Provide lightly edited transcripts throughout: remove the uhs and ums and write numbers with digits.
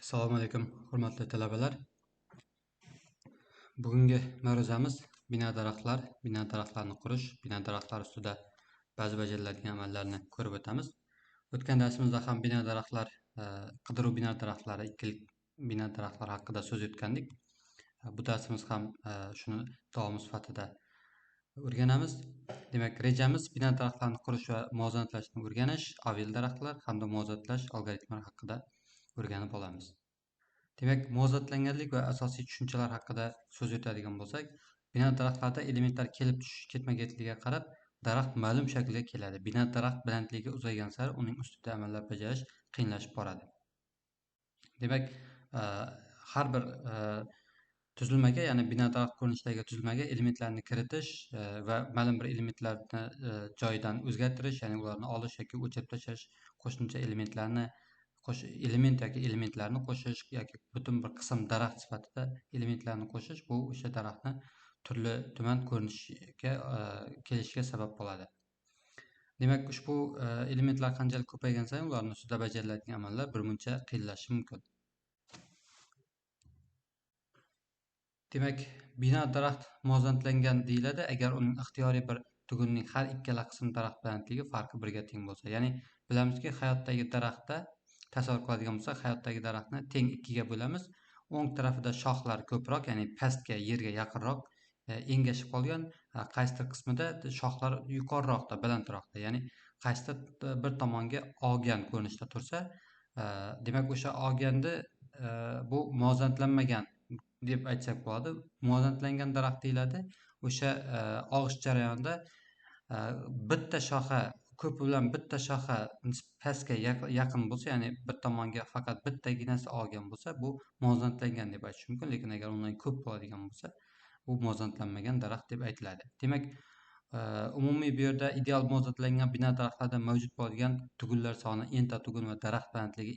Assalomu alaykum, hurmatli talabalar. Bugungi mavzuyimiz bino daraxtlarini qurish, bino daraxtlari ustida ba'zi bajariladigan amallarni ko'rib o'tamiz. O'tgan darsimizda ham qidiruv bino daraxtlari, ikkilik bino daraxtlari haqida so'z yutgandik. Bu darsimiz ham shuni davomi sifatida o'rganamiz. Demak, rejamiz bino daraxtlarini qurish va muvozanatlashni o'rganish, avil daraxtlar hamda muvozanatlash algoritmlari haqida o'rganib olamiz. Demak, muvozanatlanganlik va asosiy tushunchalar haqida so'z yuradigan bo'lsak, bino daraxtlarda elementlar kelib tushish ketma-ketligiga qarab daraxt ma'lum shaklga keladi. Bino daraxt balandligi uzaygan sari uning ustida amallar bajarish qiyinlashib boradi. Demak, har bir tuzilmaga, ya'ni bino daraxt ko'rinishidagi tuzilmaga elementlarni kiritish va ma'lum bir elementlarni joyidan o'zgartirish, ya'ni ularni olish yoki o'chirib tashlash, qo'shimcha elementlarni qo'shish yoki butun bir qism daraxt sifatida elementlarni qo'shish, bu o'sha daraxtni turli tuman ko'rinishga kelishiga sabab bo'ladi. Demak, ushbu elementlar qanchalik ko'paygan sayin ularning ustida bajariladigan amallar birmuncha qiyinlashishi mumkin. Demak, bino daraxt muvozanatlangan deyiladi agar uning ixtiyoriy bir tugunning har ikkala qism daraxt balandligi farqi birga teng bo'lsa. Ya'ni bilamizki, hayotdagi daraxtda tasavvur qiladigan bo'lsak, hayotdagi daraxtni teng ikkiga bo'lamiz. O'ng tarafida shoxlar ko'proq, ya'ni pastga, yerga yaqinroq engashib qolgan, qaysidir qismida shoxlar yuqoriroqda, balandroqda, ya'ni qaysidir bir tomonga og'gan ko'rinishda tursa, demak o'sha og'ganni bu muvozanatlanmagan deb aytsak bo'ladi. Muvozanatlangan daraxt deyiladi. O'sha og'ish jarayonida bitta shoxa ko'pi bilan bitta shoxa pastga yaqin bo'lsa, ya'ni bir tomonga faqat bittaginasi olgan bo'lsa, bu muvozanatlangan deb aytish mumkin. Lekin agar undan ko'p bo'ladigan bo'lsa, bu muvozanatlanmagan daraxt deb aytiladi. Demak, umumiy bu yerda ideal muvozanatlangan bino daraxtlarda mavjud bo'ladigan tugunlar soni, enta tugun va daraxt balandligi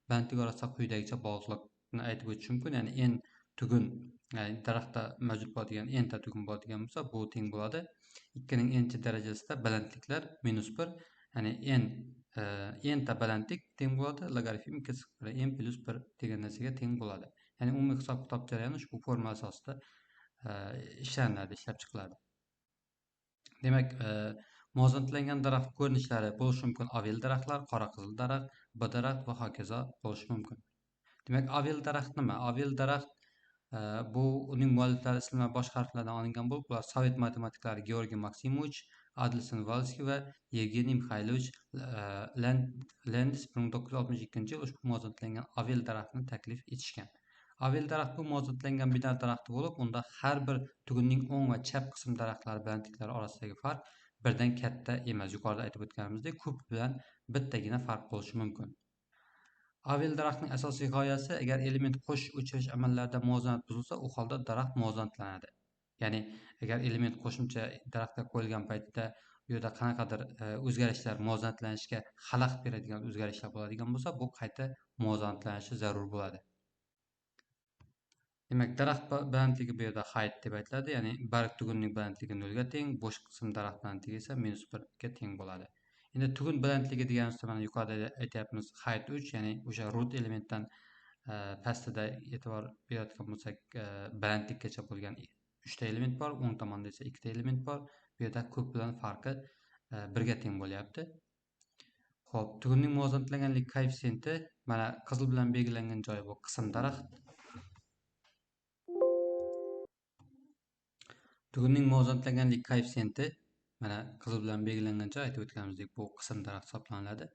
balandligi orasida quyidagicha bog'liqlikni aytib o'tish mumkin. Ya'ni tugun, ya'ni daraxtda mavjud bo'ladigan enta tugun bo'ladigan bo'lsa, bu teng bo'ladi 2 ning n-chi darajasida balandliklar -1, ya'ni enta balandlik teng bo'ladi logaritm 2 n + 1 degan narsaga teng bo'ladi. Ya'ni umumiy hisob-kitob jarayoni ushbu formula asosida ishlab chiqiladi. Demak, muvozanatlangan daraxt ko'rinishlari bo'lishi mumkin: avil daraxtlar, qora qizil daraxt, b daraxt va hokazo bo'lishi mumkin. Demak, avil daraxt nima? Avil daraxt bu uning mualliflari ismlari boshqa harflardan olingan bo'lib, ular sovet matematiklari Georgiy Maksimovich, Adlson Valskiy va Yevgeniy Mixaylovich Landis 1962-yil ushbu muvozanatlangan avil daraxtni taklif etishgan. Avil daraxt bu muvozanatlangan bino daraxti bo'lib, unda har bir tugunning o'ng va chap qism daraxtlari balandliklari orasidagi farq birdan katta emas. Yuqorida aytib o'tganimizdek, ko'p bilan bittagina farq bo'lishi mumkin. Avil daraxtning asosiy g'oyasi, agar element qo'shish o'chirish amallarida muvozanat buzilsa, u holda daraxt muvozanatlanadi. Ya'ni agar element qo'shimcha daraxtga qo'yilgan paytda u yerda qanaqadir o'zgarishlar, muvozanatlanishga xalaqit beradigan o'zgarishlar bo'ladigan bo'lsa, bu qayta muvozanatlanishi zarur bo'ladi. Demak, daraxt balandligi bu yerda height deb aytiladi, ya'ni barg tugunning balandligi 0 ga teng, bo'sh qism daraxt balandligi esa -1 ga teng bo'ladi. Endi tugun balandligi deganimizda mana yuqorida aytyapmiz height 3, ya'ni o'sha root elementdan pastida e'tibor berayotgan bo'lsak, balandlikgacha bo'lgan 3 ta element bor, o'ng tomonda esa 2 ta element bor. Bu yerda ko'p bilan farqi 1 ga teng bo'lyapti. Xo'p, tugunning muvozanatlanganlik koeffitsiyenti mana qizil bilan belgilangan joyi bu qism daraxt. Tugunning muvozanatlanganlik koeffitsiyenti mana qizil bilan belgilangan joy, aytib o'tganimizdek, bu qism daraxt hisoblanadi.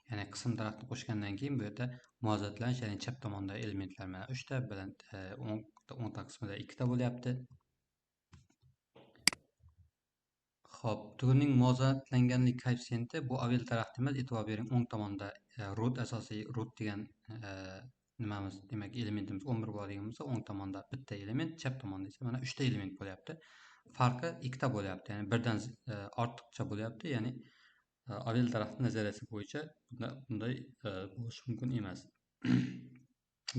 Ya'ni qism daraxtni qo'shgandan keyin bu yerda muvozanatlanish, ya'ni chap tomonda elementlar mana 3 ta, o'ng qismida 2 ta bo'lyapti. Xo'p, tugunning muvozanatlanganlik koeffitsiyenti bu avil daraxt emas, e'tibor bering, o'ng tomonda root, asosiy root degan nimamiz, demak elementimiz 11 bo'ladigan bo'lsa, o'ng tomonda bitta element, chap tomonda esa mana 3 ta element bo'lyapti. Farqi 2 ta bo'lyapti, ya'ni birdan ortiqcha bo'lyapti, ya'ni avil daraxt nazariyasi bo'yicha bunday bo'lishi mumkin emas.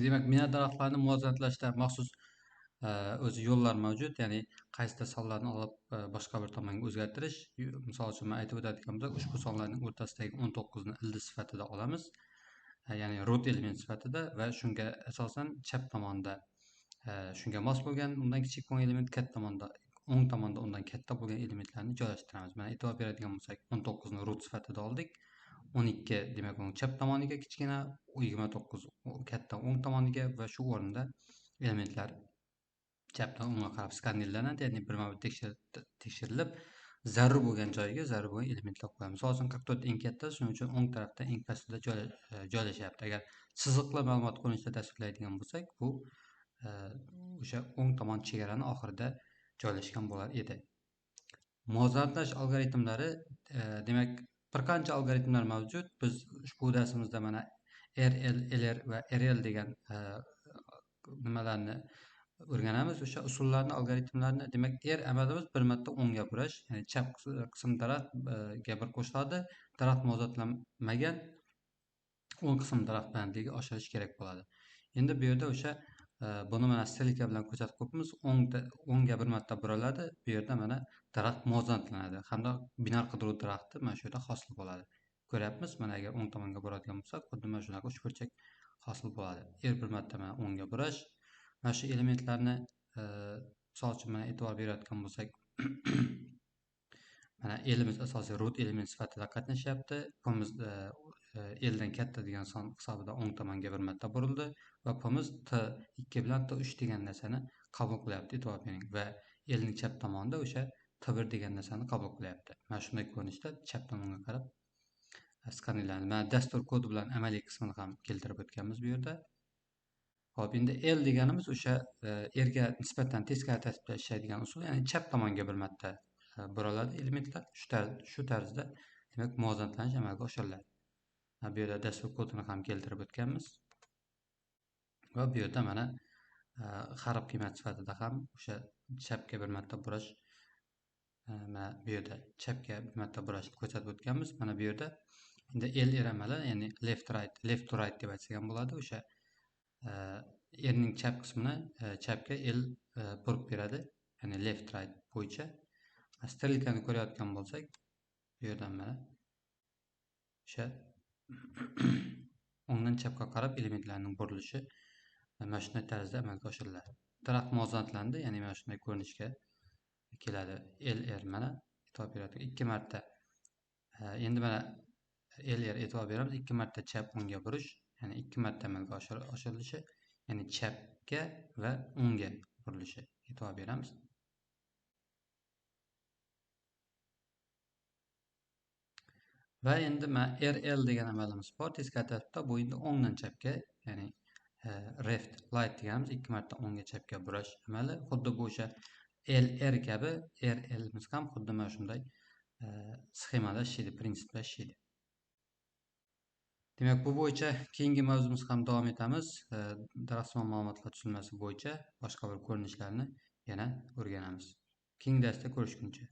Demak, bino daraxtlarini muvozanatlashda maxsus o'zi yo'llar mavjud, ya'ni qaysidir sonlarni olib boshqa bir tomonga o'zgartirish. Misol uchun men aytib o'tadigan bo'lsak, ushbu sonlarning o'rtasidagi 19 ni ildiz sifatida olamiz. ya'ni root element sifatida va shunga asosan chap tomonda shunga mos bo'lgan undan kichik bo'lgan element o'ng tomonda undan katta bo'lgan elementlarni joylashtiramiz. Mana e'tibor beradigan bo'lsak, 19 ni root sifatida oldik. 12 demak uni chap tomoniga kichkina, 29 katta o'ng tomoniga va shu o'rinda elementlar chapdan o'ngga qarab skannerlanadi, ya'ni birma-bir tekshirilib, zarur bo'lgan joyiga zarur bo'lgan elementlar qo'yamiz. Misol uchun 44 eng katta, shuning uchun o'ng tarafda eng pastda joylashyapti. Agar chiziqli ma'lumot ko'rinishida tasvirlaydigan bo'lsak, bu o'sha o'ng tomon chegarani oxirida joylashgan bo'lar edi. Muvozanatlash algoritmlari, demak, bir qancha algoritmlar mavjud. Biz ushbu darsimizda mana RL, LR va RL degan nimalarni o'rganamiz. O'sha usullarni, algoritmlarni, demak, amalimiz bir marta o'ngga burash, ya'ni chap qism daraxtga bir qo'shiladi. Daraxt muvozanatlanmagan o'ng qism daraxt balandligi oshirish kerak bo'ladi. Endi bu yerda o'sha buni mana stilka bilan ko'rsatib qo'yibmiz. O'ngga bir marta buriladi. Bu yerda mana daraxt muvozanatlanadi hamda binar qidiruv daraxti mana shu yerda hosil bo'ladi. Ko'ryapmiz, mana agar o'ng tomonga boradigan bo'lsak, xuddi mana shunaqa uchburchak hosil bo'ladi. Bir marta mana o'ngga burash. Mana shu elementlarni misol uchun mana e'tibor berayotgan bo'lsak, mana elimiz asosiy root element sifatida qatnashyapti. Pimiz eldan katta degan son hisobida o'ng tomonga bir marta burildi va pimiz T2 bilan T3 degan narsani qabul qilyapti. E'tibor bering. Va elning chap tomonida o'sha T1 degan narsani qabul qilyapti. Mana shunday ko'rinishda chap tomonga qarab skannerlanadi. Mana dastur kodi bilan amaliy qismini ham keltirib o'tganmiz bu yerda. Hop, endi L deganimiz o'sha Rga nisbatan teskari tartibda ishlaydigan usul, ya'ni chap tomonga bir marta buriladi elementlar. Shu tarzda demak muvozanatlanish amalga oshiriladi. Bu yerda dastur kodini ham keltirib o'tganmiz. Va bu yerda mana harf qiymat sifatida ham o'sha chapga bir marta burash, mana bu yerda chapga bir marta burashni ko'rsatib o'tganmiz. Mana bu yerda endi LR amali, ya'ni left to right deb aytsak ham bo'ladi. O'sha erning chap qismini chapga L burib beradi, ya'ni left right bo'yicha. Strelkani ko'rayotgan bo'lsak, bu yerdan mana o'sha o'ngdan chapga qarab elementlarning burilishi mana shunday tarzda amalga oshiriladi. Daraxt muvozanatlandi, ya'ni mana shunday ko'rinishga keladi. LR mana e'tibor beradi. 2 marta endi mana LR e'tibor beramiz. 2 marta chap o'ngga burish, ya'ni 2 marta amalga oshirilishi, ya'ni chapga va o'ngga burilishi. E'tibor beramiz. Va endi mana RL degan amalimiz bor. Teskari tartibda bu endi o'ngdan chapga, ya'ni left right deganimiz 2 marta o'ngga chapga burash amali. Xuddi bu o'sha LR kabi RLimiz ham xuddi mana shunday sxemada ishlaydi, prinsipda ishlaydi. Demak, bu bo'yicha keyingi mavzumiz ham davom etamiz. Daraxtsimon ma'lumotlar tuzilmasi bo'yicha boshqa bir ko'rinishlarni yana o'rganamiz. Keyingi darsda ko'rishguncha.